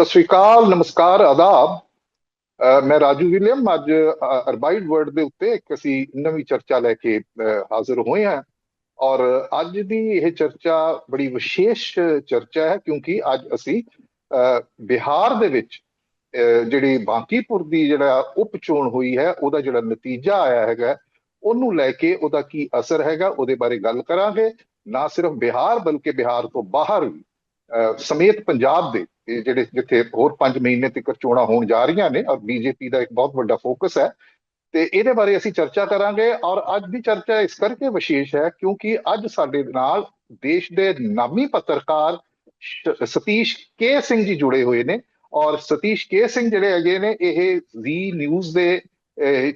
सत श्री अकाल, नमस्कार, आदाब। मैं राजू विलियम ਅੱਜ ਅਰਬਾਈਡ ਵਰਡ ਦੇ ਉੱਤੇ ਇੱਕ ਅਸੀਂ ਨਵੀਂ ਚਰਚਾ ਲੈ ਕੇ ਹਾਜ਼ਰ ਹੋਏ ਹਾਂ। ਔਰ ਅੱਜ ਦੀ ਇਹ ਚਰਚਾ ਬੜੀ ਵਿਸ਼ੇਸ਼ ਚਰਚਾ ਹੈ ਕਿਉਂਕਿ ਅੱਜ ਅਸੀਂ ਬਿਹਾਰ ਦੇ ਵਿੱਚ ਜਿਹੜੀ ਬਾਂਕੀਪੁਰ ਦੀ ਜਿਹੜਾ ਉਪ ਚੋਣ ਹੋਈ ਹੈ ਉਹਦਾ ਜਿਹੜਾ ਨਤੀਜਾ ਆਇਆ ਹੈਗਾ ਉਹਨੂੰ ਲੈ ਕੇ ਉਹਦਾ ਕੀ ਅਸਰ ਹੈਗਾ ਉਹਦੇ ਬਾਰੇ ਗੱਲ ਕਰਾਂਗੇ। ਨਾ ਸਿਰਫ ਬਿਹਾਰ ਬਲਕਿ ਬਿਹਾਰ ਤੋਂ ਬਾਹਰ ਵੀ ਸਮੇਤ ਪੰਜਾਬ ਦੇ ਜਿਹੜੇ ਜਿੱਥੇ ਹੋਰ 5 ਮਹੀਨੇ ਤੱਕ ਚੋਣਾਂ ਹੋਣ ਜਾ ਰਹੀਆਂ ਨੇ ਔਰ ਬੀਜੇਪੀ ਦਾ ਇੱਕ ਬਹੁਤ ਵੱਡਾ ਫੋਕਸ ਹੈ ਤੇ ਇਹਦੇ ਬਾਰੇ ਅਸੀਂ ਚਰਚਾ ਕਰਾਂਗੇ। ਔਰ ਅੱਜ ਦੀ ਚਰਚਾ ਇਸ ਕਰਕੇ ਵਿਸ਼ੇਸ਼ ਹੈ ਕਿਉਂਕਿ ਅੱਜ ਸਾਡੇ ਨਾਲ ਦੇਸ਼ ਦੇ ਨਾਮੀ ਪੱਤਰਕਾਰ ਸਤੀਸ਼ ਕੇ ਸਿੰਘ ਜੀ ਜੁੜੇ ਹੋਏ ਨੇ। ਔਰ ਸਤੀਸ਼ ਕੇ ਸਿੰਘ ਜਿਹੜੇ ਹੈਗੇ ਨੇ ਇਹ ਜ਼ੀ ਨਿਊਜ਼ ਦੇ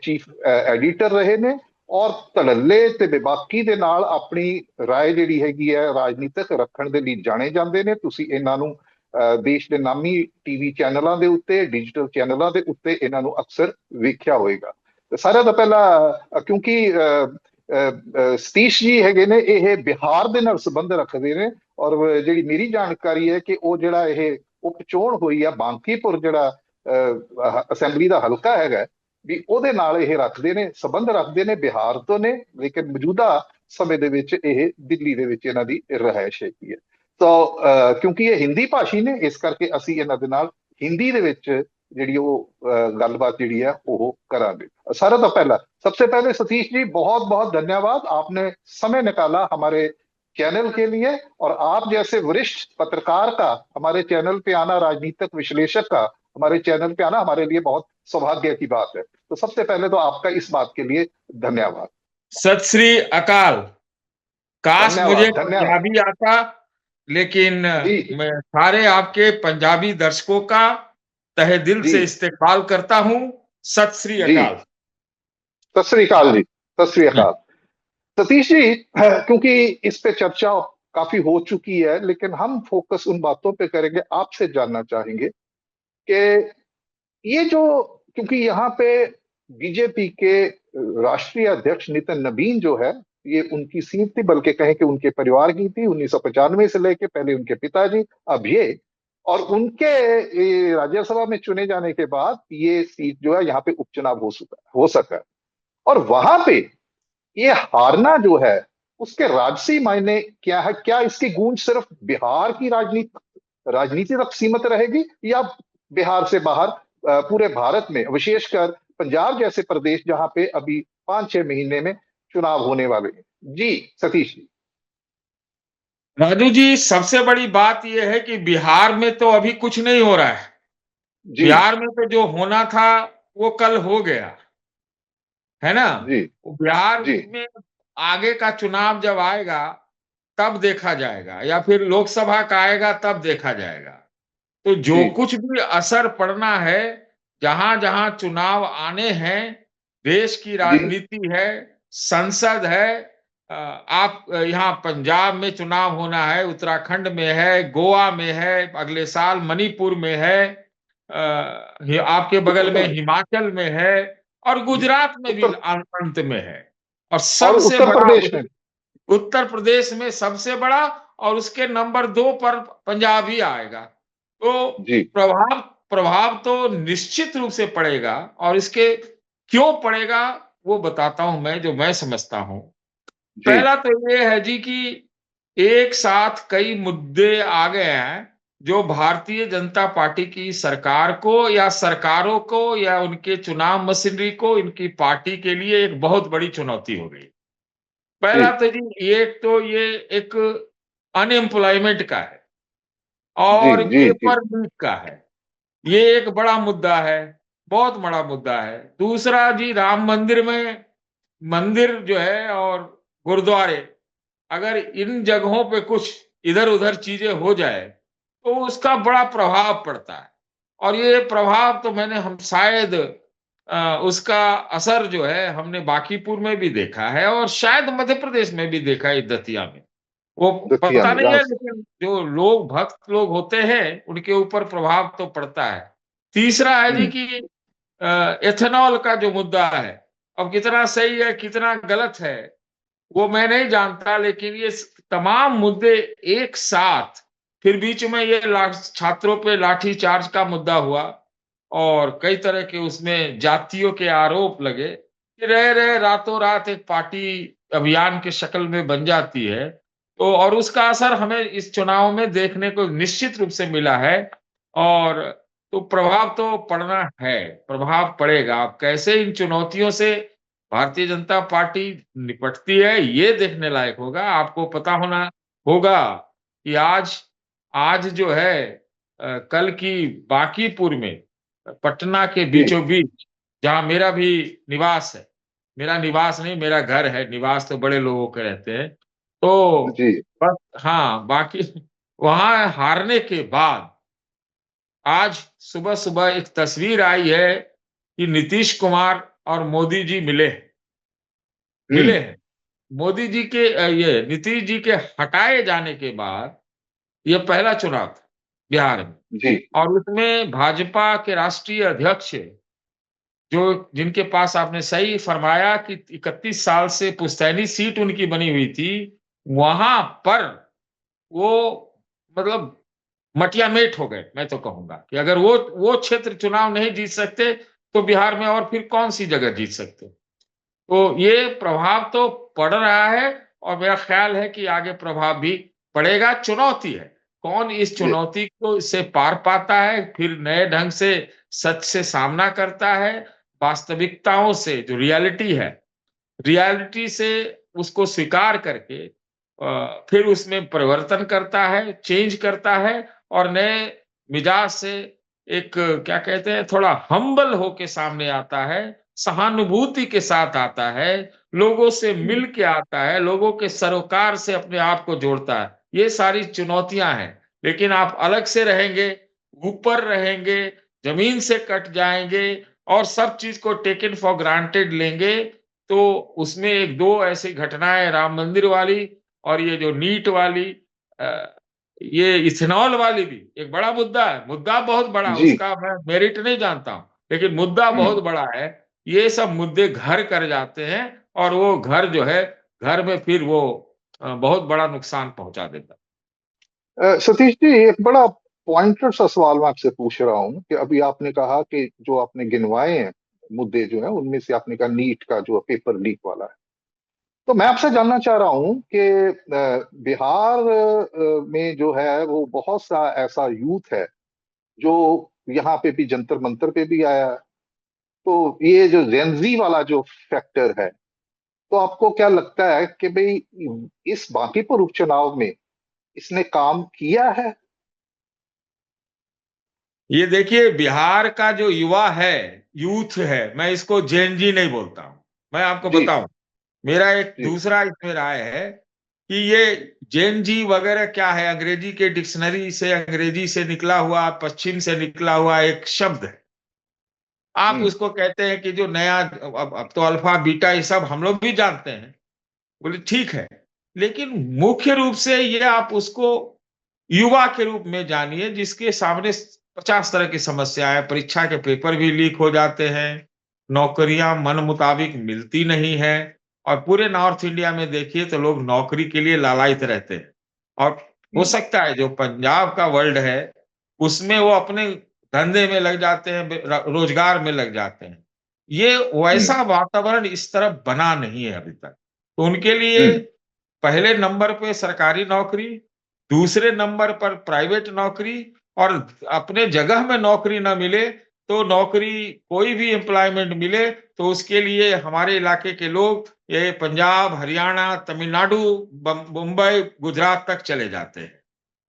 ਚੀਫ ਐਡੀਟਰ ਰਹੇ ਨੇ ਔਰ ਧੜੱਲੇ ਤੇ ਬੇਬਾਕੀ ਦੇ ਨਾਲ ਆਪਣੀ ਰਾਏ ਜਿਹੜੀ ਹੈਗੀ ਹੈ ਰਾਜਨੀਤਿਕ ਰੱਖਣ ਦੇ ਲਈ ਜਾਣੇ ਜਾਂਦੇ ਨੇ। ਤੁਸੀਂ ਇਹਨਾਂ ਨੂੰ ਦੇਸ਼ ਦੇ ਨਾਮੀ ਟੀਵੀ ਚੈਨਲਾਂ ਦੇ ਉੱਤੇ ਡਿਜੀਟਲ ਚੈਨਲਾਂ ਦੇ ਉੱਤੇ ਇਹਨਾਂ ਨੂੰ ਅਕਸਰ ਵੇਖਿਆ ਹੋਏਗਾ। ਸਾਰਿਆਂ ਦਾ ਪਹਿਲਾਂ ਕਿਉਂਕਿ ਸਤੀਸ਼ ਜੀ ਹੈਗੇ ਨੇ ਇਹ ਬਿਹਾਰ ਦੇ ਨਾਲ ਸੰਬੰਧ ਰੱਖਦੇ ਨੇ ਔਰ ਜਿਹੜੀ ਮੇਰੀ ਜਾਣਕਾਰੀ ਹੈ ਕਿ ਉਹ ਜਿਹੜਾ ਇਹ ਉਪ ਚੋਣ ਹੋਈ ਆ ਬਾਂਕੀਪੁਰ ਜਿਹੜਾ ਅਸੈਂਬਲੀ ਦਾ ਹਲਕਾ ਹੈਗਾ ਵੀ ਉਹਦੇ ਨਾਲ ਇਹ ਰੱਖਦੇ ਨੇ ਸੰਬੰਧ ਰੱਖਦੇ ਨੇ ਬਿਹਾਰ ਤੋਂ ਨੇ ਲੇਕਿਨ ਮੌਜੂਦਾ ਸਮੇਂ ਦੇ ਵਿੱਚ ਇਹ ਦਿੱਲੀ ਦੇ ਵਿੱਚ ਇਹਨਾਂ ਦੀ ਰਿਹਾਇਸ਼ ਹੈਗੀ ਹੈ। ਤਾਂ ਕਿਉਂਕਿ ਇਹ ਹਿੰਦੀ ਭਾਸ਼ੀ ਨੇ ਇਸ ਕਰਕੇ ਅਸੀਂ ਇਹਨਾਂ ਦੇ ਨਾਲ हिंदी ਦੇ ਵਿੱਚ ਜਿਹੜੀ ਉਹ ਗੱਲਬਾत ਜਿਹੜੀ है वो करांगे। सारा तो पहला सबसे पहले सतीश जी बहुत बहुत धन्यवाद, आपने समय निकाला हमारे चैनल के लिए और आप जैसे वरिष्ठ पत्रकार का हमारे चैनल पे आना, राजनीतिक विश्लेषक का हमारे चैनल पे आना हमारे लिए बहुत सौभाग्य की बात है। तो सबसे पहले तो आपका इस बात के लिए धन्यवाद। सत श्री अकाल। काश मुझे पंजाबी आता, लेकिन मैं सारे आपके पंजाबी दर्शकों का तहे दिल से इस्तेकबाल करता हूं। सत श्री अकाल। सत श्री अकाल जी, सत श्री अकाल। सतीश जी, क्योंकि इस पे चर्चा काफी हो चुकी है लेकिन हम फोकस उन बातों पे करेंगे, आपसे जानना चाहेंगे कि ये जो क्योंकि यहाँ पे बीजेपी के राष्ट्रीय अध्यक्ष नितिन नबीन जो है ये उनकी सीट थी, बल्कि कहें कि उनके परिवार की थी 1995 से लेके, पहले उनके पिताजी अब ये, और उनके राज्यसभा में चुने जाने के बाद ये सीट जो है यहाँ पे उपचुनाव हो सका और वहां पे ये हारना जो है उसके राजसी मायने क्या है? क्या इसकी गूंज सिर्फ बिहार की राजनीति तक सीमित रहेगी या बिहार से बाहर पूरे भारत में, विशेषकर पंजाब जैसे प्रदेश जहां पे अभी 5-6 महीने में चुनाव होने वाले हैं? जी सतीश जी। राजू जी, सबसे बड़ी बात यह है कि बिहार में तो अभी कुछ नहीं हो रहा है। बिहार में तो जो होना था वो कल हो गया है ना। बिहार में आगे का चुनाव जब आएगा तब देखा जाएगा या फिर लोकसभा का आएगा तब देखा जाएगा। तो जो कुछ भी असर पड़ना है, जहां जहां चुनाव आने हैं, देश की राजनीति है, संसद है, आप यहाँ पंजाब में चुनाव होना है, उत्तराखंड में है, गोवा में है, अगले साल मणिपुर में है, आपके बगल में हिमाचल में है और गुजरात में भी अंत में है और सबसे बड़ा उत्तर प्रदेश में सबसे बड़ा और उसके नंबर 2 पर पंजाब ही आएगा। तो प्रभाव तो निश्चित रूप से पड़ेगा और इसके क्यों पड़ेगा वो बताता हूं मैं, जो मैं समझता हूं। पहला तो ये है जी कि एक साथ कई मुद्दे आ गए हैं जो भारतीय जनता पार्टी की सरकार को या सरकारों को या उनके चुनाव मशीनरी को, इनकी पार्टी के लिए एक बहुत बड़ी चुनौती हो गई। पहला तो जी ये एक अनएम्प्लॉयमेंट का है और पेपर लीक का है। ये एक बड़ा मुद्दा है, बहुत बड़ा मुद्दा है। दूसरा जी, राम मंदिर में मंदिर जो है और गुरुद्वारे, अगर इन जगहों पे कुछ इधर उधर चीजें हो जाए तो उसका बड़ा प्रभाव पड़ता है और ये प्रभाव तो हम शायद उसका असर जो है हमने बांकीपुर में भी देखा है और शायद मध्य प्रदेश में भी देखा है, दतिया में। वो पता नहीं है लेकिन जो लोग भक्त लोग होते हैं उनके ऊपर प्रभाव तो पड़ता है। तीसरा है जी कि एथेनॉल का जो मुद्दा है, अब कितना सही है कितना गलत है वो मैं नहीं जानता, लेकिन ये तमाम मुद्दे एक साथ फिर बीच में ये छात्रों पे लाठी चार्ज का मुद्दा हुआ और कई तरह के उसमें जातियों के आरोप लगे। रह रहे रातों रात एक पार्टी अभियान के शक्ल में बन जाती है। तो और उसका असर हमें इस चुनाव में देखने को निश्चित रूप से मिला है। और तो प्रभाव तो पड़ना है, प्रभाव पड़ेगा। अब कैसे इन चुनौतियों से भारतीय जनता पार्टी निपटती है, ये देखने लायक होगा। आपको पता होगा कि आज जो है कल की बांकीपुर में, पटना के जी बीचों बीच, जहां मेरा भी निवास है, मेरा निवास नहीं, मेरा घर है, निवास तो बड़े लोगों के रहते हैं। तो जी बस हाँ, बाकी वहां हारने के बाद आज सुबह सुबह एक तस्वीर आई है कि नीतीश कुमार और मोदी जी मिले हम्म हैं। मोदी जी के ये नीतीश जी के हटाए जाने के बाद ये पहला चुनाव था बिहार में। जी और उसमें भाजपा के राष्ट्रीय अध्यक्ष, जो जिनके पास आपने सही फरमाया कि 31 साल से पुश्तैनी सीट उनकी बनी हुई थी, वहां पर वो मतलब मटियामेट हो गए। मैं तो कहूंगा कि अगर वो क्षेत्र चुनाव नहीं जीत सकते तो बिहार में और फिर कौन सी जगह जीत सकते। तो ये प्रभाव तो पड़ रहा है और मेरा ख्याल है कि आगे प्रभाव भी पड़ेगा। चुनौती है, कौन इस जी चुनौती को से पार पाता है, फिर नए ढंग से सच से सामना करता है, वास्तविकताओं से जो रियलिटी से उसको स्वीकार करके फिर उसमें परिवर्तन करता है, चेंज करता है और नए मिजाज से एक क्या कहते हैं, थोड़ा हम्बल होके सामने आता है, सहानुभूति के साथ आता है, लोगों से मिल के आता है, लोगों के सरोकार से अपने आप को जोड़ता है। ये सारी चुनौतियां हैं। लेकिन आप अलग से रहेंगे, ऊपर रहेंगे, जमीन से कट जाएंगे और सब चीज को टेकन फॉर ग्रांटेड लेंगे, तो उसमें एक दो ऐसी घटनाएं, राम मंदिर वाली और ये जो नीट वाली, अ, ये इथेनॉल वाली भी एक बड़ा मुद्दा है। मुद्दा बहुत बड़ा, जी उसका मैं मेरिट नहीं जानता हूं, लेकिन मुद्दा हम्म बहुत बड़ा है। ये सब मुद्दे घर कर जाते हैं और वो घर जो है, घर में फिर वो बहुत बड़ा नुकसान पहुंचा देता है। सतीश जी, एक बड़ा पॉइंटर सा सवाल मैं आपसे पूछ रहा हूँ कि अभी आपने कहा कि जो आपने गिनवाए हैं मुद्दे जो है, उनमें से आपने कहा नीट का जो पेपर लीक वाला है। तो मैं आपसे जानना चाह रहा हूँ कि बिहार में जो है वो बहुत सा ऐसा यूथ है जो यहाँ पे भी जंतर मंतर पे भी आया है। तो ये जो जेनजी वाला जो फैक्टर है, तो आपको क्या लगता है कि भाई इस बांकीपुर उपचुनाव में इसने काम किया है? ये देखिए, बिहार का जो युवा है, यूथ है, मैं इसको जेनजी नहीं बोलता हूं। मैं आपको जी बताऊं, मेरा एक जी दूसरा इसमें राय है कि ये जेन जी वगैरह क्या है, अंग्रेजी के डिक्शनरी से, अंग्रेजी से निकला हुआ, पश्चिम से निकला हुआ एक शब्द है। आप हम्म उसको कहते हैं कि जो नया, अब तो अल्फा बीटा ये सब हम लोग भी जानते हैं, बोले ठीक है। लेकिन मुख्य रूप से ये आप उसको युवा के रूप में जानिए, जिसके सामने 50 तरह की समस्याएं, परीक्षा के पेपर भी लीक हो जाते हैं, नौकरियां मन मुताबिक मिलती नहीं है। और पूरे नॉर्थ इंडिया में देखिए तो लोग नौकरी के लिए लालायित रहते हैं। और हो हम्म सकता है जो पंजाब का वर्ल्ड है उसमें वो अपने धंधे में लग जाते हैं, रोजगार में लग जाते हैं। ये हम्म वैसा वातावरण इस तरफ बना नहीं है अभी तक। तो उनके लिए हम्म पहले नंबर पे सरकारी नौकरी, दूसरे नंबर पर प्राइवेट नौकरी, और अपने जगह में नौकरी ना मिले तो नौकरी, कोई भी एम्प्लॉयमेंट मिले तो उसके लिए हमारे इलाके के लोग ये पंजाब, हरियाणा, तमिलनाडु, मुंबई, गुजरात तक चले जाते हैं।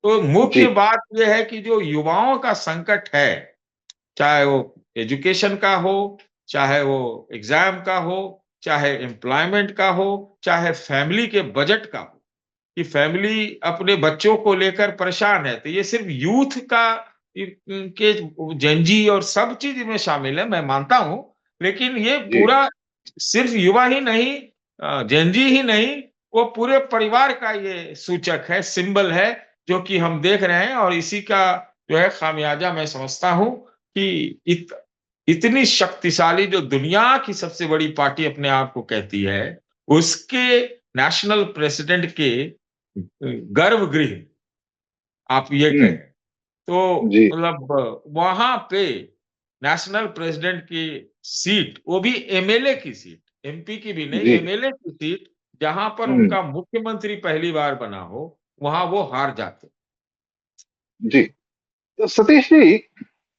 तो जी मुख्य बात यह है कि जो युवाओं का संकट है, चाहे वो एजुकेशन का हो, चाहे वो एग्जाम का हो, चाहे एम्प्लॉयमेंट का हो, चाहे फैमिली के बजट का हो, कि फैमिली अपने बच्चों को लेकर परेशान है, तो ये सिर्फ यूथ का के जेनजी और सब चीज में शामिल है, मैं मानता हूं। लेकिन ये जी पूरा सिर्फ युवा ही नहीं, जेनजी ही नहीं, वो पूरे परिवार का ये सूचक है, सिंबल है, जो कि हम देख रहे हैं। और इसी का जो है खामियाजा मैं समझता हूं कि इतनी शक्तिशाली जो दुनिया की सबसे बड़ी पार्टी अपने आप को कहती है, उसके नेशनल प्रेसिडेंट के गर्भगृह, आप ये हम्म। कहें। तो जी। मतलब वहाँ पे नेशनल प्रेसिडेंट की सीट, वो भी एमएलए की सीट, एमपी की भी नहीं, जी। एमएलए की सीट, जहाँ पर हम्म। उनका मुख्यमंत्री पहली बार बना हो, वहाँ वो हार जाते। जी। तो सतीश जी,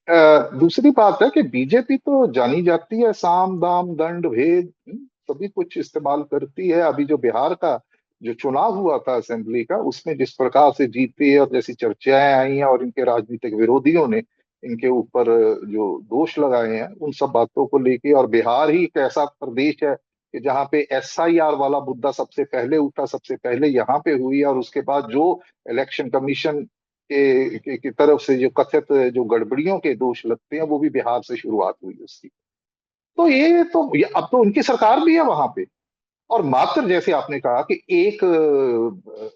दूसरी बात है कि बीजेपी तो जानी जाती है साम दाम दंड भेद, सभी कुछ इस्तेमाल करती है। अभी जो बिहार का जो चुनाव हुआ था असेंबली का, उसमें जिस प्रकार से जीते और जैसी चर्चाएं आई हैं और इनके राजनीतिक विरोधियों ने इनके ऊपर जो दोष लगाए हैं, उन सब बातों को लेके, और बिहार ही एक ऐसा प्रदेश है कि जहाँ पे एसआईआर वाला मुद्दा सबसे पहले उठा, सबसे पहले यहाँ पे हुई, और उसके बाद जो इलेक्शन कमीशन की तरफ से जो कथित जो गड़बड़ियों के दोष लगते हैं, वो भी बिहार से शुरुआत हुई उसकी। तो ये अब तो उनकी सरकार भी है वहां पे, और मात्र जैसे आपने कहा कि एक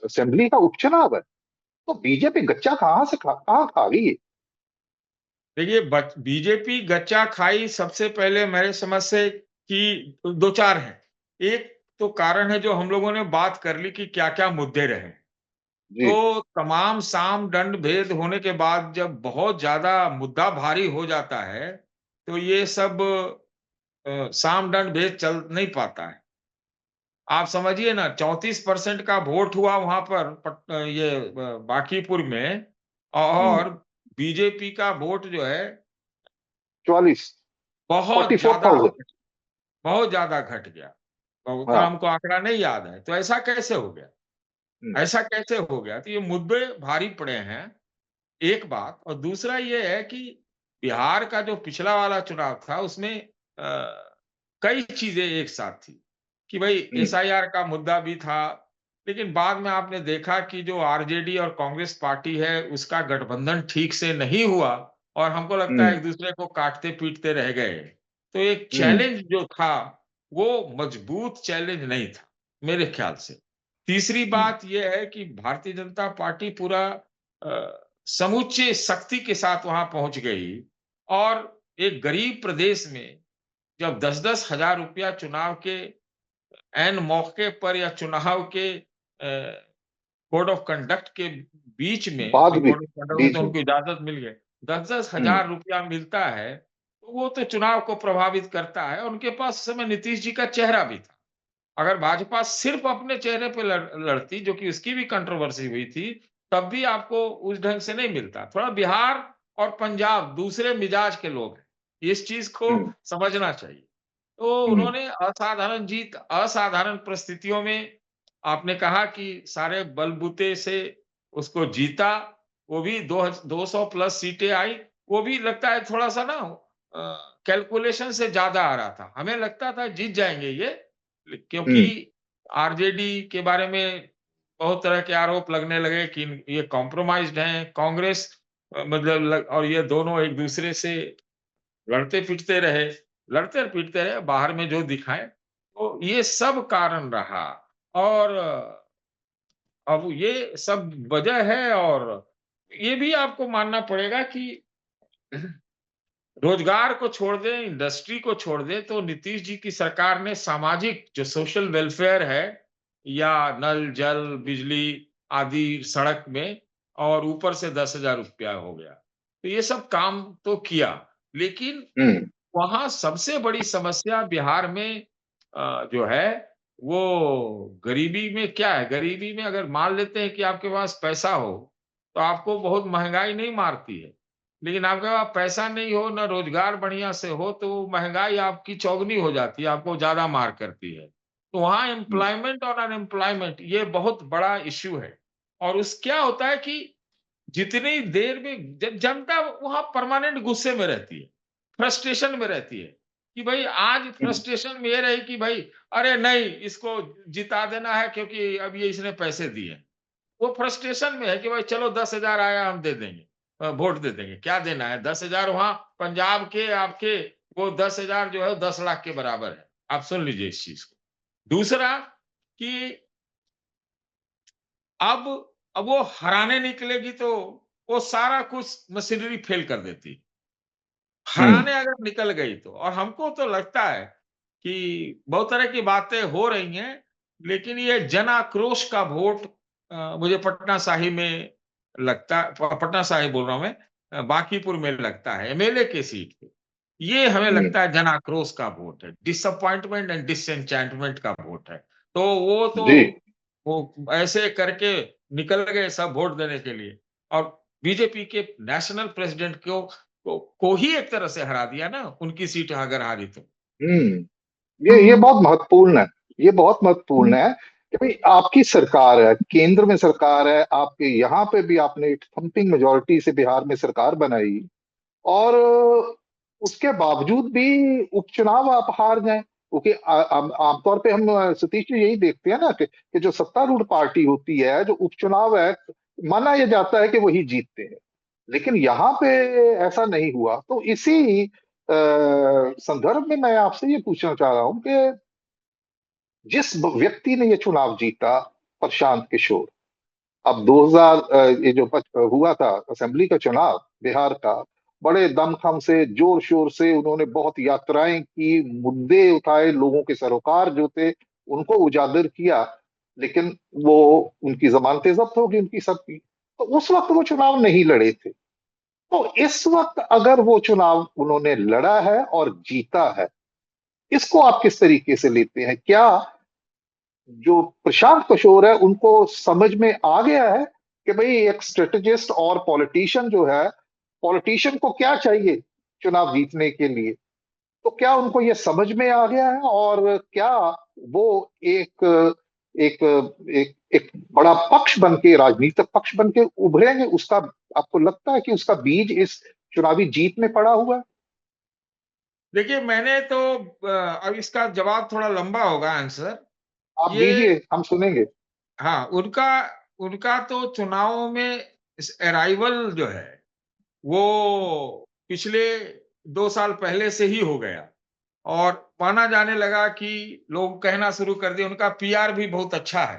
असेंबली का उपचुनाव है, तो बीजेपी गच्चा कहाँ खा गई है? देखिए, बीजेपी गच्चा खाई सबसे पहले मेरे समझ से कि 2-4 हैं। एक तो कारण है जो हम लोगों ने बात कर ली कि क्या-क्या मुद्दे रहे। जी। तो तमाम साम दंड भेद होने के बाद जब बहुत ज़्यादा मुद्दा भारी हो जाता है, तो ये सब साम दंड भेद चल नहीं पाता है। आप समझिए ना, 34% का वोट हुआ वहाँ पर बांकीपुर में, हम्म। और बीजेपी का वोट जो है 44। फोर्टी बहुत फोर ज़्यादा थाउजेंड बहुत ज़्यादा घट गया। उतना हाँ। हमको आंकड़ा नहीं याद है। तो ऐसा कैसे हो गया? हम्म। ऐसा कैसे हो गया? तो ये मुद्दे भारी पड़े हैं, एक बात। और दूसरा ये है कि बिहार का जो पिछला वाला चुनाव था, उसमें कई चीज़ें एक साथ थी, कि भई हम्म। एसआईआर का मुद्दा भी था, लेकिन बाद में आपने देखा कि जो आरजेडी और कांग्रेस पार्टी है, उसका गठबंधन ठीक से नहीं हुआ, और हमको लगता है हम्म। एक-दूसरे को काटते-पीटते रह गए। तो एक हम्म। चैलेंज जो था, वो मजबूत चैलेंज नहीं था, मेरे ख्याल से। तीसरी हम्म। बात ये है कि भारतीय जनता पार्टी पूरा समूचे शक्ति के साथ वहाँ पहुँच गई, और एक गरीब प्रदेश में जब 10-10 हज़ार रुपया चुनाव के ऐन मौके पर, या चुनाव के कोड ऑफ कंडक्ट के बीच में, बाद अभी भी कोड ऑफ कंडक्ट में बीच तो में। उनको इजाज़त मिल गई, 10-10 हम्म। हज़ार रुपया मिलता है, तो वो तो चुनाव को प्रभावित करता है। उनके पास उस समय नीतीश जी का चेहरा भी था। अगर भाजपा सिर्फ अपने चेहरे पे लड़ती, जो कि उसकी भी कंट्रोवर्सी हुई थी, तब भी आपको उस ढंग से नहीं मिलता। थोड़ा बिहार और पंजाब दूसरे मिजाज के लोग हैं, इस चीज़ को हम्म। समझना चाहिए। तो हम्म। उन्होंने असाधारण जीत, असाधारण परिस्थितियों में, आपने कहा कि सारे बलबूते से उसको जीता, वो भी 200 प्लस सीटें आई, वो भी लगता है थोड़ा-सा ना कैलकुलेशन से ज़्यादा आ रहा था। हमें लगता था जीत जाएँगे ये, क्योंकि हम्म। आरजेडी के बारे में बहुत तरह के आरोप लगने लगे कि ये कॉम्प्रोमाइज़्ड हैं, कांग्रेस मतलब और ये दोनों एक-दूसरे से लड़ते-पीटते रहे, लड़ते-पीटते रहे, बाहर में जो दिखाए। तो ये सब कारण रहा, और अब ये सब वजह है। और ये भी आपको मानना पड़ेगा कि रोजगार को छोड़ दें, इंडस्ट्री को छोड़ दें, तो नीतीश जी की सरकार ने सामाजिक जो सोशल वेलफेयर है, या नल, जल, बिजली आदि सड़क में, और ऊपर से 10,000 रुपया हो गया। तो ये सब काम तो किया, लेकिन हम्म। वहाँ सबसे बड़ी समस्या बिहार में जो है, वो गरीबी में क्या है, गरीबी में अगर मान लेते हैं कि आपके पास पैसा हो, तो आपको बहुत महँगाई नहीं मारती है। लेकिन आपके पास पैसा नहीं हो, ना रोज़गार बढ़िया से हो, तो महँगाई आपकी चौगुनी हो जाती है, आपको ज़्यादा मार करती है। तो वहाँ हम्म। एम्प्लॉयमेंट और अनएम्प्लॉयमेंट ये बहुत बड़ा इश्यू है। और उस क्या होता है कि जितनी देर में जनता वहाँ परमानेंट गुस्से में रहती है, फ्रस्ट्रेशन में रहती है, कि भाई आज हम्म। फ्रस्ट्रेशन में ये रही कि भाई अरे नहीं, इसको जिता देना है क्योंकि अब ये इसने पैसे दिए। वो फ्रस्ट्रेशन में है कि भाई चलो 10,000 आया, हम दे देंगे, वोट दे देंगे। क्या देना है? 10,000 वहाँ पंजाब के आपके, वो 10,000 जो है 10 लाख के बराबर है। आप सुन लीजिए इस चीज़ को। दूसरा कि अब अब वो हराने निकलेगी तो वो सारा कुछ मशीनरी फेल कर देती। हम्म। हराने अगर निकल गई तो, और हमको तो लगता है कि बहुत तरह की बातें हो रही हैं, लेकिन ये जन आक्रोश का वोट मुझे पटना साहिब में लगता, पटना साहिब बोल रहा हूँ मैं, बांकीपुर में लगता है एमएलए के सीट पे। ये हमें लगता है जन आक्रोश का वोट है, डिसअपॉइंटमेंट एंड डिसएन्चेंटमेंट का वोट है। तो वो तो जी। वो ऐसे करके निकल गए सब वोट देने के लिए, और बीजेपी के नेशनल प्रेसिडेंट को ही एक तरह से हरा दिया ना, उनकी सीट अगर हारी तो। ये बहुत महत्वपूर्ण है। ये बहुत महत्वपूर्ण है कि भाई आपकी सरकार है, केंद्र में सरकार है, आपके यहाँ पे भी आपने एक थम्पिंग मेजोरिटी से बिहार में सरकार बनाई, और उसके बावजूद भी उपचुनाव आप हार जाएं। क्योंकि आमतौर पे हम सतीश जी यही देखते हैं ना कि जो सत्तारूढ़ पार्टी होती है, जो उपचुनाव है, माना यह जाता है कि वही जीतते हैं। लेकिन यहाँ पे ऐसा नहीं हुआ। तो इसी संदर्भ में मैं आपसे ये पूछना चाह रहा हूँ कि जिस व्यक्ति ने ये चुनाव जीता, प्रशांत किशोर, अब 2000 ये जो हुआ था असेंबली का चुनाव बिहार का, बड़े दमखम से जोर शोर से उन्होंने बहुत यात्राएं की, मुद्दे उठाए, लोगों के सरोकार जो थे उनको उजागर किया। लेकिन वो उनकी जमानतें जब्त हो गई, उनकी सबकी। तो उस वक्त वो चुनाव नहीं लड़े थे। तो इस वक्त अगर वो चुनाव उन्होंने लड़ा है और जीता है, इसको आप किस तरीके से लेते हैं? क्या जो प्रशांत किशोर है उनको समझ में आ गया है कि भाई एक स्ट्रेटेजिस्ट और पॉलिटिशियन जो है, पॉलिटिशियन को क्या चाहिए चुनाव जीतने के लिए? तो क्या उनको ये समझ में आ गया है, और क्या वो एक एक एक एक बड़ा पक्ष बन के, राजनीतिक पक्ष बन के उभरेंगे? उसका आपको लगता है कि उसका बीज इस चुनावी जीत में पड़ा हुआ है? देखिए, मैंने तो अब इसका जवाब थोड़ा लंबा होगा आंसर। आप ये दीजिए, हम सुनेंगे। हाँ, उनका उनका तो चुनावों में इस अराइवल जो है, वो पिछले 2 साल पहले से ही हो गया, और माना जाने लगा कि लोग कहना शुरू कर दिए उनका पीआर भी बहुत अच्छा है।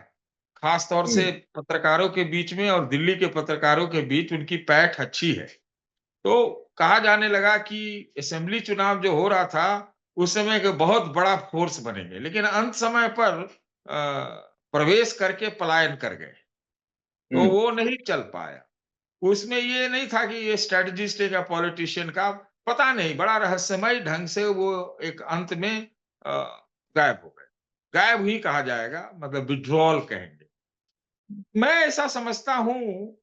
खास तौर हम्म। से पत्रकारों के बीच में और दिल्ली के पत्रकारों के बीच उनकी पैठ अच्छी है। तो कहा जाने लगा कि असेंबली चुनाव जो हो रहा था, उस समय एक बहुत बड़ा फ़ोर्स बनेंगे, लेकिन अंत समय पर प्रवेश करके पलायन कर गए, तो हम्म। वो नहीं चल पाया। उसमें ये नहीं था कि ये स्ट्रैटेजिस्ट है या पॉलिटिशियन का, पता नहीं, बड़ा रहस्यमय ढंग से वो एक अंत में अ, गायब हो गए। गायब ही कहा जाएगा, मतलब विथड्रॉल कहेंगे। मैं ऐसा समझता हूँ,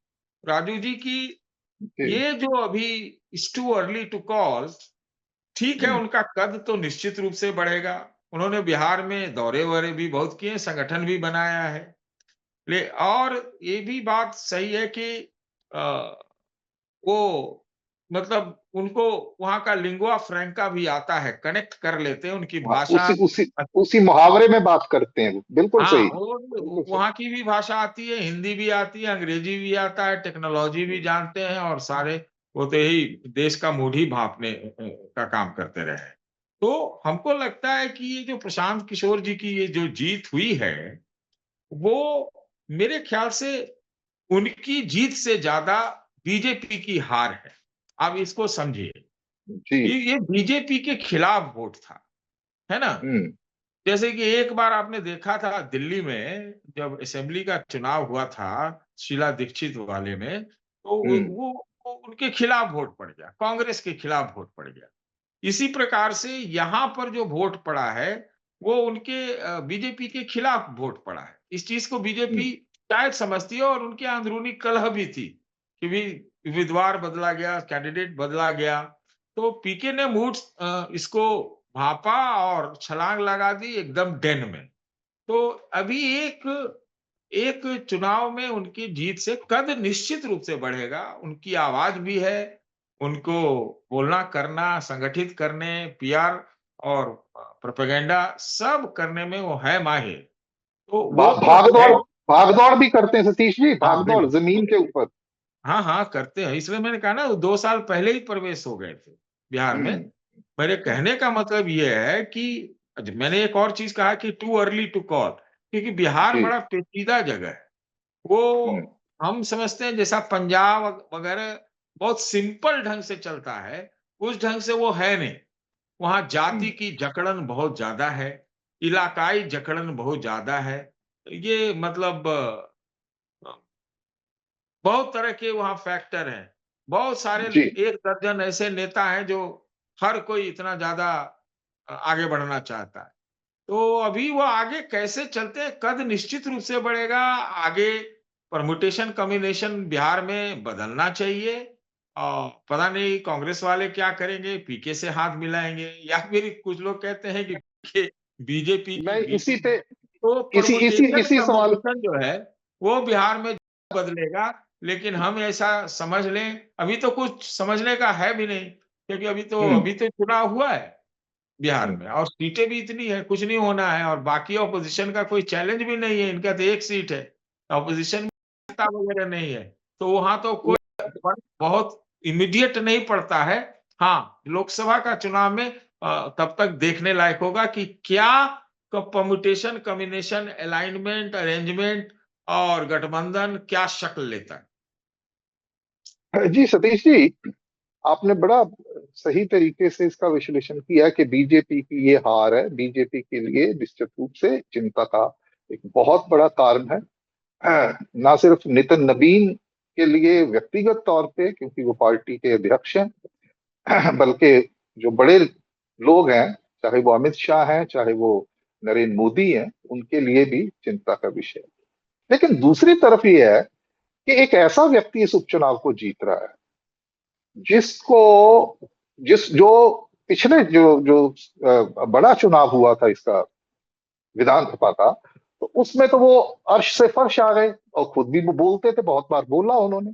राजू जी, कि जी। ये जो अभी it's too early to call, ठीक है, हम्म। उनका कद तो निश्चित रूप से बढ़ेगा। उन्होंने बिहार में दौरे-वोरे भी बहुत किए, संगठन भी बनाया है। ले और ये भी बात सही है कि अ, वो मतलब उनको वहाँ का लिंगुआ फ्रैंका भी आता है, कनेक्ट कर लेते हैं, उनकी हाँ, भाषा उसी उसी उसी मुहावरे में बात करते हैं वो। बिल्कुल हाँ, सही। वो बिल्कुल सही। वहाँ की भी भाषा आती है, हिंदी भी आती है, अंग्रेजी भी आता है, टेक्नोलॉजी भी जानते हैं, और सारे वो तो यही देश का मूड ही भाँपने का काम करते रहे। तो हमको लगता है कि ये जो प्रशांत किशोर जी की ये जो जीत हुई है, वो मेरे ख्याल से उनकी जीत से ज़्यादा बीजेपी की हार है। आप इसको समझिए, जी। ये बीजेपी के खिलाफ वोट था, है ना? हम्म। जैसे कि एक बार आपने देखा था दिल्ली में जब असेंबली का चुनाव हुआ था, शीला दीक्षित वाले में, तो हम्म। वो उनके खिलाफ वोट पड़ गया, कांग्रेस के खिलाफ वोट पड़ गया। इसी प्रकार से यहाँ पर जो वोट पड़ा है, वो उनके बीजेपी के खिलाफ वोट पड़ा है। इस चीज़ को हम्म। बीजेपी शायद समझती है, और उनके अंदरूनी कलह भी थी कि उम्मीदवार बदला गया, कैंडिडेट बदला गया। तो पीके ने इसको भाँपा और छलांग लगा दी एकदम डेन में। तो अभी एक एक चुनाव में उनकी जीत से कद निश्चित रूप से बढ़ेगा, उनकी आवाज़ भी है, उनको बोलना, करना, संगठित करने, पीआर और प्रोपेगेंडा सब करने में वो है माहिर। तो वो तो भाग है। दौड़, भाग दौड़ भी करते हैं सतीश जी, हाँ, भाग दौड़ बिल्कुल। जमीन के ऊपर। हाँ, हाँ, करते हैं। इसलिए मैंने कहा ना, वो 2 साल पहले ही प्रवेश हो गए थे बिहार में। हम्म। मेरे हम्म। कहने का मतलब ये है कि मैंने एक और चीज़ कहा कि टू अर्ली टू कॉल, क्योंकि बिहार जी। बड़ा पेचीदा जगह है। वो हम्म। हम समझते हैं जैसा पंजाब वगैरह बहुत सिंपल ढंग से चलता है, उस ढंग से वो है नहीं। वहाँ जाति हम्म। की जकड़न बहुत ज़्यादा है, इलाकाई जकड़न बहुत ज़्यादा है। ये मतलब बहुत तरह के वहाँ फैक्टर हैं। बहुत सारे जी 1 दर्जन ऐसे नेता हैं जो हर कोई इतना ज़्यादा आगे बढ़ना चाहता है। तो अभी वो आगे कैसे चलते हैं, कद निश्चित रूप से बढ़ेगा। आगे परम्यूटेशन कॉम्बिनेशन बिहार में बदलना चाहिए और पता नहीं कांग्रेस वाले क्या करेंगे, पीके से हाथ मिलाएँगे या फिर कुछ लोग कहते हैं कि बीजेपी की मैं बी इसी पे तो इसी इसी परम्यूटेशन इसी सवाल कॉम्बिनेशन जो है, वो बिहार में बदलेगा। लेकिन हम ऐसा समझ लें, अभी तो कुछ समझने का है भी नहीं, क्योंकि हम्म अभी तो चुनाव हुआ है बिहार हम्म में और सीटें भी इतनी है, कुछ नहीं होना है और बाकी ऑपोज़िशन का कोई चैलेंज भी नहीं है, इनका तो 1 सीट है। ऑपोज़िशन में नेता वगैरह नहीं है, तो वहाँ तो कोई फर्क बहुत इमीडिएट नहीं पड़ता है। हाँ, लोकसभा का चुनाव में तब तक देखने लायक होगा कि क्या परम्यूटेशन, कॉम्बिनेशन, अलाइनमेंट, अरेंजमेंट और गठबंधन क्या शक्ल लेता है। जी सतीश जी, आपने बड़ा सही तरीके से इसका विश्लेषण किया कि बीजेपी की ये हार है, बीजेपी के लिए निश्चित रूप से चिंता का एक बहुत बड़ा कारण है। ना सिर्फ नितिन नबीन के लिए व्यक्तिगत तौर पे, क्योंकि वो पार्टी के अध्यक्ष हैं, बल्कि जो बड़े लोग हैं, चाहे वो अमित शाह हैं, चाहे वो नरेंद्र मोदी हैं, उनके लिए भी चिंता का विषय है। लेकिन दूसरी तरफ ये है कि एक ऐसा व्यक्ति इस उपचुनाव को जीत रहा है जिसको जिस जो पिछले जो जो बड़ा चुनाव हुआ था इसका, विधानसभा का, तो उसमें तो वो अर्श से फर्श आ गए और खुद भी वो बोलते थे, बहुत बार बोला उन्होंने।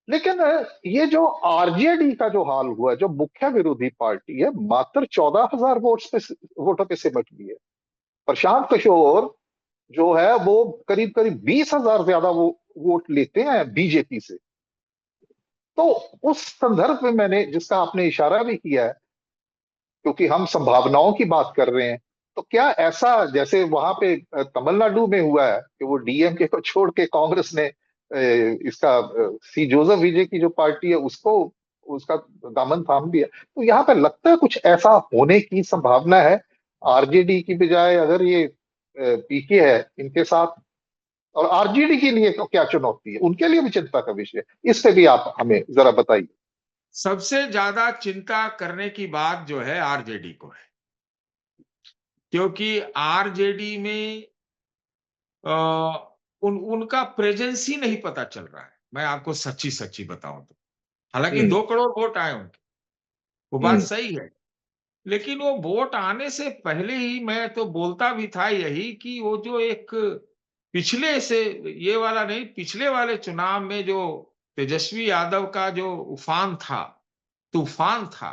लेकिन ये जो आरजेडी का जो हाल हुआ है, जो मुख्य विरोधी पार्टी है, मात्र 14,000 वोटों पे सिमट गई है। प्रशांत किशोर जो है वो करीब करीब 20,000 ज्यादा वो वोट लेते हैं बीजेपी से। तो उस संदर्भ में मैंने, जिसका आपने इशारा भी किया है, क्योंकि हम संभावनाओं की बात कर रहे हैं, तो क्या ऐसा जैसे वहां पे तमिलनाडु में हुआ है कि वो डीएमके को छोड़ के कांग्रेस ने इसका सी जोसेफ विजय की जो पार्टी है उसको, उसका दामन थाम दिया, तो यहाँ पे लगता है कुछ ऐसा होने की संभावना है। आरजेडी की बजाय अगर ये पीके है इनके साथ, और आरजेडी के लिए तो क्या चुनौती है, उनके लिए भी चिंता का विषय है, इस पे भी आप हमें जरा बताइए। सबसे ज़्यादा चिंता करने की बात जो है आरजेडी को है, क्योंकि आरजेडी में अ, उनका प्रेजेंस ही नहीं पता चल रहा है। मैं आपको सच्ची-सच्ची बताऊँ तो। हालाँकि हम्म 2 करोड़ वोट आए उनके, वो बात हम्म सही है। लेकिन वो वोट आने से पहले ही मैं तो बोलता भी था यही कि वो जो एक पिछले से ये वाला नहीं, पिछले वाले चुनाव में जो तेजस्वी यादव का जो तूफ़ान था,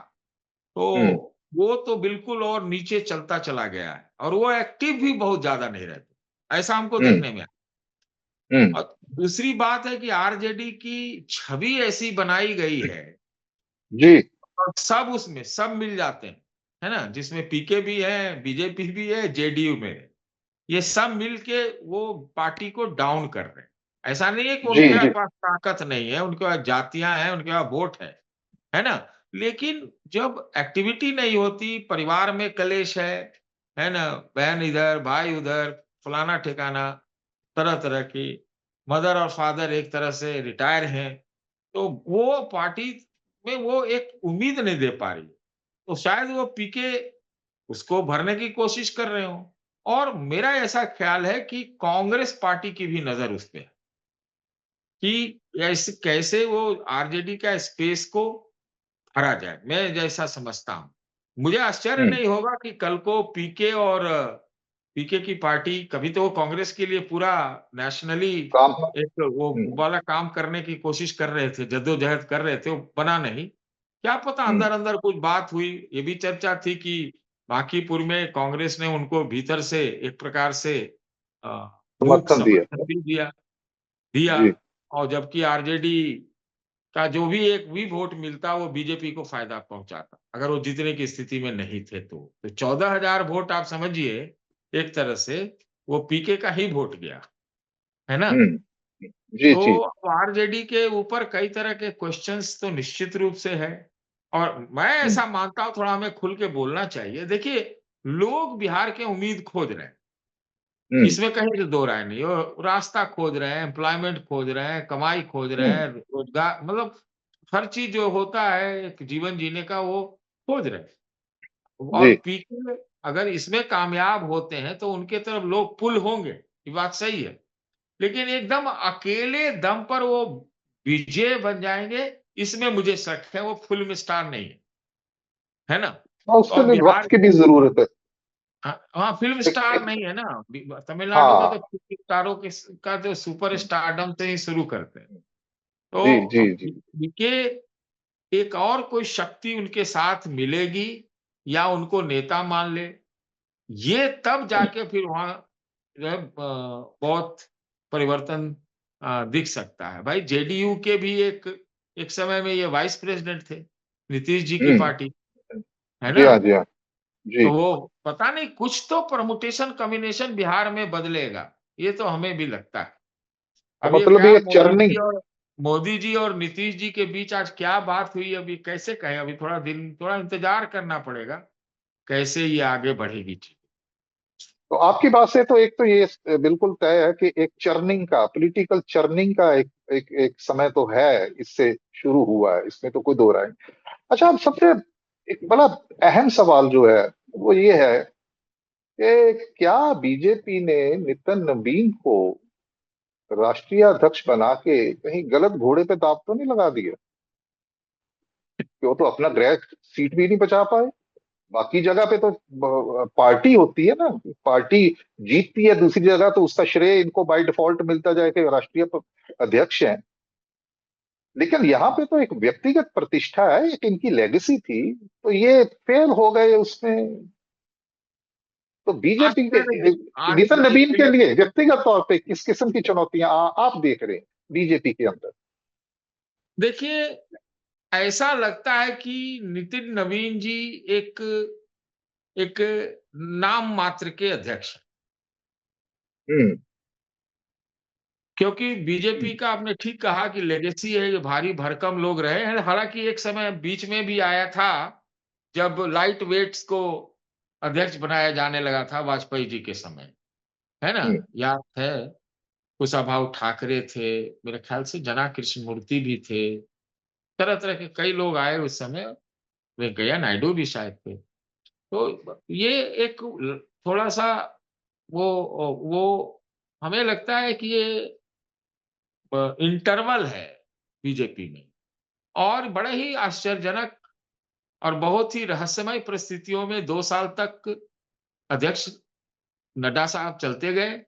हम्म तो वो तो बिल्कुल और नीचे चलता चला गया है और वो एक्टिव भी बहुत ज़्यादा नहीं रहते। ऐसा हमको हम्म देखने में आया। हम्म और दूसरी बात है कि आरजेडी की छवि ऐसी बनाई गई है जी और सब उसमें सब मिल जाते हैं, है ना? जिसमें पीके भी है, बीजेपी भी है, जेडीयू में है। ये सब मिल के वो पार्टी को डाउन कर रहे हैं। ऐसा नहीं है कि जी उनके जी पास ताकत नहीं है, उनके पास जातियाँ हैं, उनके पास वोट है ना? लेकिन जब एक्टिविटी नहीं होती, परिवार में कलेश है ना? बहन इधर, भाई उधर, फलाना-ठिकाना, तरह-तरह की, मदर और फादर एक तरह से रिटायर हैं, तो वो पार्टी में वो एक उम्मीद नहीं दे पा रही है। तो शायद वो पीके उसको भरने की कोशिश कर रहे हों और मेरा ऐसा ख़्याल है कि कांग्रेस पार्टी की भी नज़र उस पे है कि ऐसे कैसे वो आरजेडी का स्पेस को भरा जाए, मैं जैसा समझता हूँ। मुझे आश्चर्य हम्म नहीं होगा कि कल को पीके की पार्टी कभी तो वो कांग्रेस के लिए पूरा नेशनली काम एक वो वाला काम करने की कोशिश कर रहे थे, जद्दोजहद कर रहे थे, वो बना नहीं। क्या पता हम्म अंदर-अंदर कुछ बात हुई, ये भी चर्चा थी कि बांकीपुर में कांग्रेस ने उनको भीतर से एक प्रकार से मूक समर्थन दिया। समर्थन भी दिया जी और जबकि आरजेडी का जो भी एक भी वोट मिलता वो बीजेपी को फ़ायदा पहुँचाता, अगर वो जीतने की स्थिति में नहीं थे तो। तो 14,000 वोट आप समझिए एक तरह से वो पीके का ही वोट गया, है ना? हम्म जी तो जी आरजेडी के ऊपर कई तरह के क्वेश्चन्स तो निश्चित रूप से है और मैं हम्म ऐसा मानता हूँ थोड़ा हमें खुल के बोलना चाहिए। देखिए, लोग बिहार के उम्मीद खोज रहे हैं। इसमें कहीं से दो राय नहीं। वो रास्ता खोज रहे हैं, एम्प्लॉयमेंट खोज रहे हैं, कमाई खोज रहे हैं, रोजगार, मतलब हर चीज जो होता है एक जीवन जीने का, वो खोज रहे हैं। और जी। पीके अगर इसमें कामयाब होते हैं तो उनके तरफ लोग पुल होंगे, ये बात सही है। लेकिन एकदम अकेले दम पर वो विजेय बन जाएंगे, इसमें मुझे शक है। वो फिल्म स्टार नहीं है ना? और तो उसके अब लिए बिहार वक्त की भी जरूरत है। हाँ, हाँ, फ़िल्म एक, स्टार एक, नहीं है ना। तमिलनाडु में तो हाँ। फ़िल्म स्टारों के स का जो सुपर स्टारडम से ही शुरू करते हैं। जी, तो जी, अब जी। इनके एक और कोई शक्ति उनके साथ मिलेगी या उनको नेता मान ले, ये तब जाके फिर वहाँ जो है बहुत परिवर्तन दिख सकता है। भाई जेडीयू के भी एक समय में ये वाइस प्रेज़िडेंट थे, नीतीश जी की हम्म। पार्टी, है जी ना? हाँ, जी हाँ। जी। तो वो पता नहीं कुछ तो परम्यूटेशन कॉम्बिनेशन बिहार में बदलेगा, ये तो हमें भी लगता है। तो अब ये मतलब क्या ये चर्निंग। मोदी जी और नीतीश जी के बीच आज क्या बात हुई, अभी कैसे कहें? अभी थोड़ा इंतज़ार करना पड़ेगा, कैसे ये आगे बढ़ेगी चीज़। तो आपकी बात से तो एक तो ये बिल्कुल तय है कि एक चर्निंग का, पॉलिटिकल चर्निंग का एक समय तो है, इससे शुरू हुआ है, इसमें तो कोई दो राय नहीं। अच्छा, अब सबसे एक बड़ा अहम सवाल जो है वो ये है कि क्या बीजेपी ने नितिन नवीन को राष्ट्रीय अध्यक्ष बना के कहीं गलत घोड़े पे दांव तो नहीं लगा दिया? कि वो तो अपना गृह सीट भी नहीं बचा पाए। बाकी जगह पे तो पार्टी होती है ना, पार्टी जीतती है दूसरी जगह तो उसका श्रेय इनको बाय डिफॉल्ट मिलता जाए कि राष्ट्रीय अध्यक्ष हैं। लेकिन यहाँ पे तो एक व्यक्तिगत प्रतिष्ठा है, एक इनकी लेगेसी थी, तो ये फेल हो गए उसमें। तो बीजेपी के आश्चर्य नितिन नवीन के आश्चर्य लिए व्यक्तिगत तौर पे किस किस्म की चुनौतियां आप देख रहे हैं बीजेपी के अंदर? देखिए, ऐसा लगता है कि नितिन नवीन जी एक एक नाम मात्र के अध्यक्ष हैं। हम्म। क्योंकि बीजेपी हम्म। का आपने ठीक कहा कि लेगेसी है, ये भारी भरकम लोग रहे हैं। हालाँकि एक समय बीच में भी आया था, जब लाइट वेट्स को अध्यक्ष बनाया जाने लगा था वाजपेयी जी के समय, है ना? हम्म। याद है, कुशाभाऊ ठाकरे थे, मेरे ख्याल से जना कृष्णमूर्ति भी थे, तरह-तरह के कई लोग आए उस समय, वेंकैया नायडू भी शायद थे। तो ये एक ल थोड़ा-सा वो हमें लगता है कि ये इंटरवल है बीजेपी में, और बड़े ही आश्चर्यजनक और बहुत ही रहस्यमय परिस्थितियों में 2 साल तक अध्यक्ष नड्डा साहब चलते गए,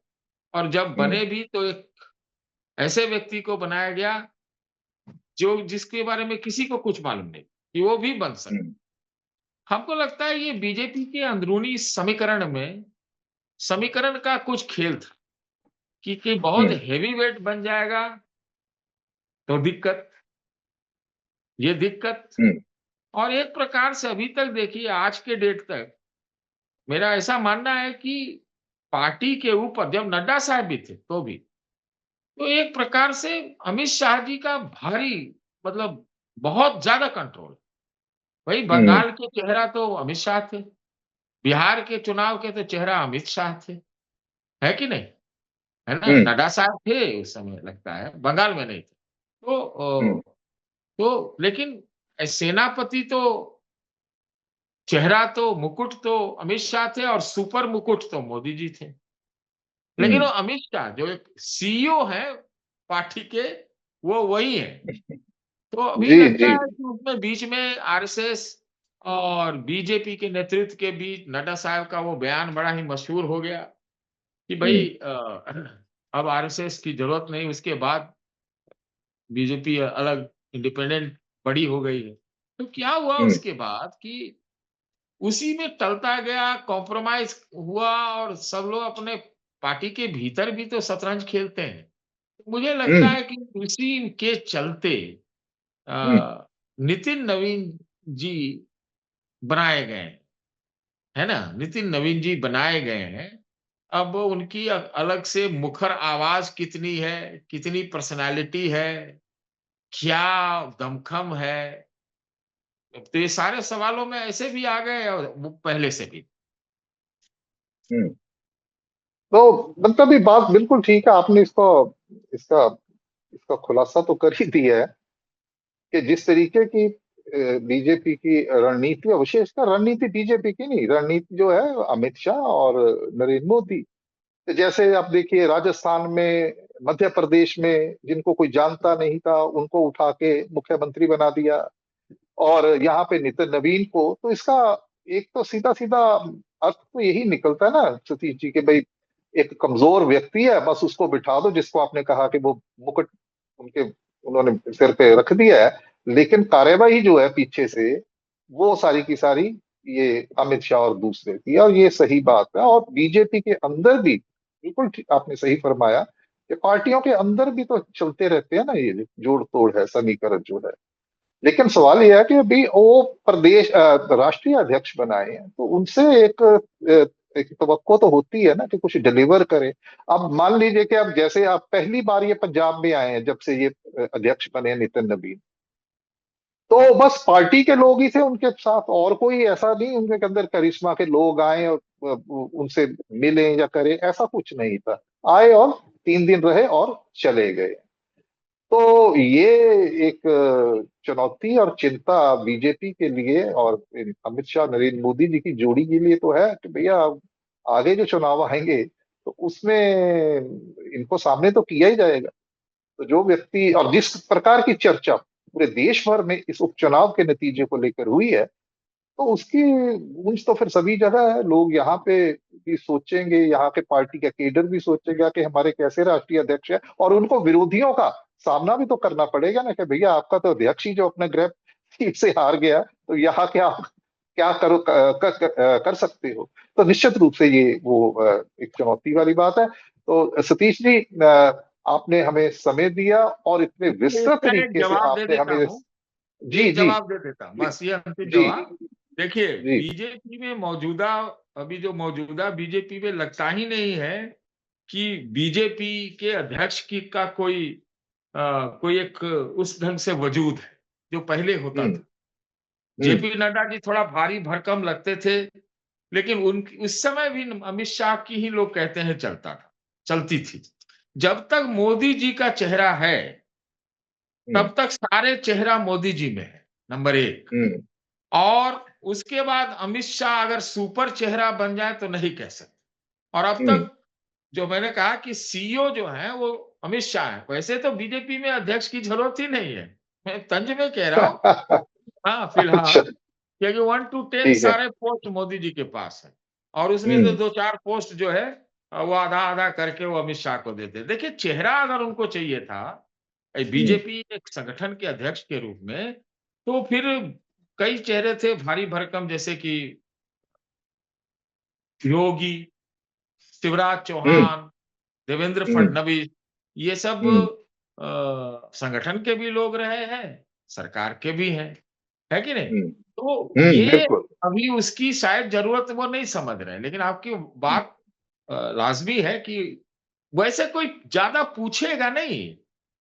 और जब हम्म। बने भी तो एक ऐसे व्यक्ति को बनाया गया जो जिसके बारे में किसी को कुछ मालूम नहीं कि वो भी बन सकता। हम्म। हमको लगता है ये बीजेपी के अंदरूनी समीकरण का कुछ खेल था कि बहुत हम्म। हेवी वेट बन जाएगा तो दिक्कत, ये दिक्कत। हम्म। और एक प्रकार से अभी तक देखिए, आज के डेट तक मेरा ऐसा मानना है कि पार्टी के ऊपर जब नड्डा साहब भी थे तो भी, तो एक प्रकार से अमित शाह जी का भारी, मतलब बहुत ज़्यादा कंट्रोल। वही हम्म। बंगाल के चेहरा तो अमित शाह थे, बिहार के चुनाव के तो चेहरा अमित शाह थे, है कि नहीं? है ना? हम्म। नड्डा साहब थे उस समय लगता है, बंगाल में नहीं थे। तो हम्म। लेकिन सेनापति तो चेहरा तो मुकुट तो अमित शाह थे, और सुपर मुकुट तो मोदी जी थे। लेकिन वो हम्म। अमित शाह जो एक सीईओ हैं पार्टी के, वो वही हैं। तो अभी जी, लगता जी। है कि उसमें बीच में आरएसएस और बीजेपी के नेतृत्व के बीच नड्डा साहब का वो बयान बड़ा ही मशहूर हो गया कि भई हम्म। अब आरएसएस की ज़रूरत नहीं, उसके बाद बीजेपी अलग इंडिपेंडेंट बड़ी हो गई है। तो क्या हुआ हम्म। उसके बाद कि उसी में टलता गया, कॉम्प्रोमाइज़ हुआ, और सब लोग अपने पार्टी के भीतर भी तो शतरंज खेलते हैं। मुझे लगता हम्म। है कि उसी के चलते हम्म। नितिन नवीन जी बनाए गए हैं, है ना? नितिन नवीन जी बनाए गए हैं। अब उनकी अलग से मुखर आवाज़ कितनी है, कितनी पर्सनैलिटी है, क्या दमखम है, तो ये सारे सवालों में ऐसे भी आ गए और वो पहले से भी। हम्म। तो मतलब ये बात बिल्कुल ठीक है, आपने इसको इसका इसका खुलासा तो कर ही दिया है कि जिस तरीके की बीजेपी की रणनीति है, विशेषकर रणनीति बीजेपी की नहीं, रणनीति जो है अमित शाह और नरेंद्र मोदी। जैसे आप देखिए राजस्थान में, मध्य प्रदेश में जिनको कोई जानता नहीं था उनको उठा के मुख्यमंत्री बना दिया, और यहाँ पे नितिन नवीन को, तो इसका एक तो सीधा सीधा अर्थ तो यही निकलता है ना सतीश जी, के भाई एक कमजोर व्यक्ति है, बस उसको बिठा दो, जिसको आपने कहा कि वो मुकुट उनके उन्होंने सिर पे रख दिया है, लेकिन कार्यवाही जो है पीछे से वो सारी की सारी ये अमित शाह और दूसरे की, और ये सही बात है। और बीजेपी के अंदर भी बिल्कुल आपने सही फरमाया कि पार्टियों के अंदर भी तो चलते रहते हैं ना ये जोड़ तोड़ है, समीकरण जो है। लेकिन सवाल यह है कि अभी वो प्रदेश राष्ट्रीय अध्यक्ष बनाए हैं, तो उनसे एक तवक्को तो होती है ना कि कुछ डिलीवर करे। अब मान लीजिए कि अब जैसे आप पहली बार ये पंजाब में आए हैं, जब से ये अध्यक्ष बने हैं नितिन नबीन, तो बस पार्टी के लोग ही थे उनके साथ, और कोई ऐसा नहीं उनके अंदर करिश्मा के लोग आए और उनसे मिले या करे, ऐसा कुछ नहीं था। आए और 3 दिन रहे और चले गए। तो ये एक चुनौती और चिंता बीजेपी के लिए और अमित शाह नरेंद्र मोदी जी की जोड़ी के लिए तो है कि भैया आगे जो चुनाव आएंगे तो उसमें इनको सामने तो किया ही जाएगा। तो जो व्यक्ति, और जिस प्रकार की चर्चा पूरे देश भर में इस उपचुनाव के नतीजे को लेकर हुई है, तो उसकी गूंज तो फिर सभी जगह है। लोग यहाँ पे भी सोचेंगे, यहाँ के पार्टी का केडर भी सोचेगा कि हमारे कैसे राष्ट्रीय अध्यक्ष है, और उनको विरोधियों का सामना भी तो करना पड़ेगा ना कि भैया आपका तो अध्यक्ष ही जो अपने गृह सीट से हार गया, तो यहाँ क्या क्या करो कर सकते हो। तो निश्चित रूप से ये वो एक चुनौती वाली बात है। तो सतीश जी, आपने हमें समय दिया और इतने विस्तृत इसका एक तरीके से जवाब दे आपने देता हमें। हूँ, जी एक जी जवाब दे देता हूँ, बस ये अंतिम जी जवाब। देखिए, जी। बीजेपी में मौजूदा, अभी जो मौजूदा बीजेपी में लगता ही नहीं है कि बीजेपी के अध्यक्ष की का कोई एक उस ढंग से वजूद है, जो पहले होता हम्म था। हम्म जेपी नड्डा जी थोड़ा भारी भरकम लगते थे, लेकिन उन उस समय भी अमित शाह की ही लोग कहते हैं चलती थी। जब तक मोदी जी का चेहरा है, हम्म तब तक सारे चेहरा मोदी जी में है, नंबर 1। हम्म और उसके बाद अमित शाह अगर सुपर चेहरा बन जाए तो नहीं कह सकते। और अब हम्म। तक जो मैंने कहा कि सीईओ जो है वो अमित शाह है। वैसे तो बीजेपी में अध्यक्ष की जरूरत ही नहीं है, मैं तंज में कह रहा हूँ। हाँ, फिलहाल, अच्छा। क्योंकि 1 to 10 ठीक है। सारे पोस्ट मोदी जी के पास है, और उसमें से हम्म 2-4 पोस्ट जो है वो आधा-आधा करके वो अमित शाह को देते हैं। देखिए, चेहरा अगर उनको चाहिए था, हम्म बीजेपी एक संगठन के अध्यक्ष के रूप में, तो फिर कई चेहरे थे भारी भरकम, जैसे कि योगी, शिवराज हम्म चौहान, देवेंद्र हम्म फडणवीस, ये सब हम्म संगठन के भी लोग रहे हैं, सरकार के भी हैं, है कि नहीं? तो ये बिल्कुल। अभी उसकी शायद ज़रूरत वो नहीं समझ रहे हैं, लेकिन आपकी हम्म बात लाज़मी है कि वैसे कोई ज़्यादा पूछेगा नहीं,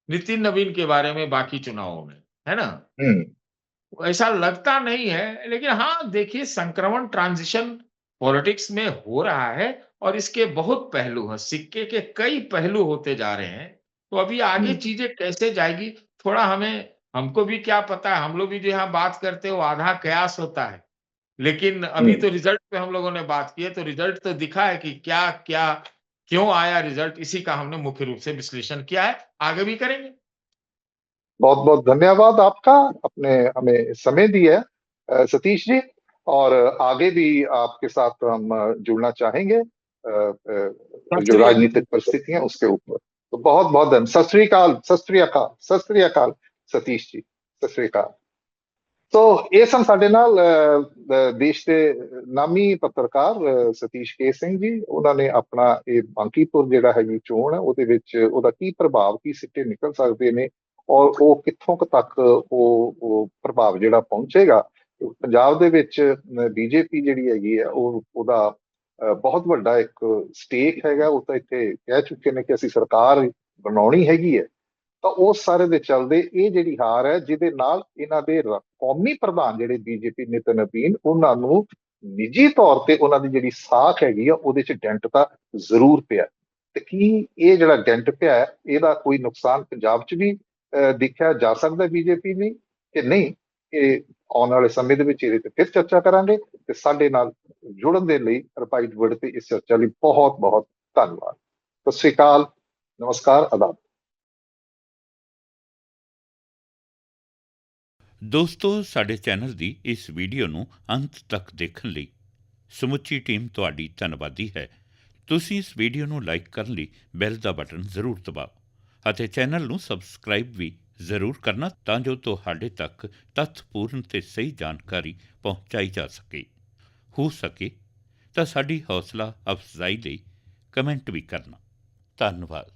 नितिन नवीन के बारे में बाकी चुनावों में, है ना? हम्म ऐसा लगता नहीं है, लेकिन हाँ, देखिए, संक्रमण ट्रांज़िशन पॉलिटिक्स में हो रहा है, और इसके बहुत पहलू हैं, सिक्के के कई पहलू होते जा रहे हैं। तो अभी आगे हम्म चीज़ें कैसे जाएगी, थोड़ा हमको भी क्या पता है, हम लोग भी जो यहाँ बात करते हैं वो आधा कयास होता है। लेकिन अभी हम्म। तो रिज़ल्ट पे हम लोगों ने बात की है, तो रिज़ल्ट तो दिखा है कि क्या-क्या, क्यों आया रिज़ल्ट, इसी का हमने मुख्य रूप से विश्लेषण किया है, आगे भी करेंगे। बहुत बहुत धन्यवाद आपका, आपने हमें समय दिया है सतीश जी। और आगे भी आपके साथ हम जुड़ना चाहेंगे, सत जो श्री अकाल। राजनीतिक परिस्थिति है उसके ऊपर। तो बहुत बहुत धन्यवाद। सत श्री अकाल, सत श्री अकाल, सत श्री अकाल सतीश जी, सत श्री अकाल। तो ਇਹ ਸਨ ਸਾਡੇ ਨਾਲ ਦੇਸ਼ ਦੇ ਨਾਮੀ ਪੱਤਰਕਾਰ ਸਤੀਸ਼ ਕੇ ਸਿੰਘ ਜੀ। ਉਹਨਾਂ ਨੇ ਆਪਣਾ ਇਹ ਬਾਂਕੀਪੁਰ ਜਿਹੜਾ ਹੈਗੀ ਚੋਣ ਹੈ ਉਹਦੇ ਵਿੱਚ ਉਹਦਾ ਕੀ ਪ੍ਰਭਾਵ, ਕੀ ਸਿੱਟੇ ਨਿਕਲ ਸਕਦੇ ਨੇ, ਔਰ ਉਹ ਕਿੱਥੋਂ ਕੁ ਤੱਕ ਉਹ ਪ੍ਰਭਾਵ ਜਿਹੜਾ ਪਹੁੰਚੇਗਾ। ਪੰਜਾਬ ਦੇ ਵਿੱਚ ਬੀਜੇਪੀ ਜਿਹੜੀ ਹੈਗੀ ਹੈ ਉਹਦਾ ਬਹੁਤ ਵੱਡਾ ਇੱਕ ਸਟੇਕ ਹੈਗਾ। ਉਹ ਤਾਂ ਇੱਥੇ ਕਹਿ ਚੁੱਕੇ ਨੇ ਕਿ ਅਸੀਂ ਸਰਕਾਰ ਬਣਾਉਣੀ ਹੈਗੀ ਹੈ। ਤਾਂ ਉਸ ਸਾਰੇ ਦੇ ਚੱਲਦੇ ਇਹ ਜਿਹੜੀ ਹਾਰ ਹੈ, ਜਿਹਦੇ ਨਾਲ ਇਹਨਾਂ ਦੇ ਕੌਮੀ ਪ੍ਰਧਾਨ ਜਿਹੜੇ ਬੀਜੇਪੀ ਨਿਤਿਨ ਨਬੀਨ, ਉਹਨਾਂ ਨੂੰ ਨਿੱਜੀ ਤੌਰ ਤੇ ਉਹਨਾਂ ਦੀ ਜਿਹੜੀ ਸਾਖ ਹੈਗੀ ਆ ਉਹਦੇ 'ਚ ਡੈਂਟ ਤਾਂ ਜ਼ਰੂਰ ਪਿਆ। ਤੇ ਕੀ ਇਹ ਜਿਹੜਾ ਡੈਂਟ ਪਿਆ ਹੈ, ਇਹਦਾ ਕੋਈ ਨੁਕਸਾਨ ਪੰਜਾਬ 'ਚ ਵੀ ਦੇਖਿਆ ਜਾ ਸਕਦਾ ਬੀਜੇਪੀ ਨੇ ਕਿ ਨਹੀਂ? ਇਹ ਆਉਣ ਵਾਲੇ ਸਮੇਂ ਦੇ ਵਿੱਚ ਇਹਦੇ ਤੇ ਫਿਰ ਚਰਚਾ ਕਰਾਂਗੇ। ਤੇ ਸਾਡੇ ਨਾਲ ਜੁੜਨ ਦੇ ਲਈ ਰਿਪਾਈਟ ਵਰਡ ਤੇ ਇਸ ਚਰਚਾ ਲਈ ਬਹੁਤ ਬਹੁਤ ਧੰਨਵਾਦ। ਸਤਿ ਸ੍ਰੀ ਅਕਾਲ, ਨਮਸਕਾਰ, ਆਦਾਬ। ਦੋਸਤੋ, ਸਾਡੇ ਚੈਨਲ ਦੀ ਇਸ ਵੀਡੀਓ ਨੂੰ ਅੰਤ ਤੱਕ ਦੇਖਣ ਲਈ ਸਮੁੱਚੀ ਟੀਮ ਤੁਹਾਡੀ ਧੰਨਵਾਦੀ ਹੈ। ਤੁਸੀਂ ਇਸ ਵੀਡੀਓ ਨੂੰ ਲਾਈਕ ਕਰਨ ਲਈ ਬੈਲ ਦਾ ਬਟਨ ਜ਼ਰੂਰ ਦਬਾਓ ਅਤੇ ਚੈਨਲ ਨੂੰ ਸਬਸਕ੍ਰਾਈਬ ਵੀ ਜ਼ਰੂਰ ਕਰਨਾ, ਤਾਂ ਜੋ ਤੁਹਾਡੇ ਤੱਕ ਤੱਥਪੂਰਨ ਤੇ ਸਹੀ ਜਾਣਕਾਰੀ ਪਹੁੰਚਾਈ ਜਾ ਸਕੇ। ਹੋ ਸਕੇ ਤਾਂ ਸਾਡੀ ਹੌਸਲਾ ਅਫਜ਼ਾਈ ਲਈ ਕਮੈਂਟ ਵੀ ਕਰਨਾ। ਧੰਨਵਾਦ।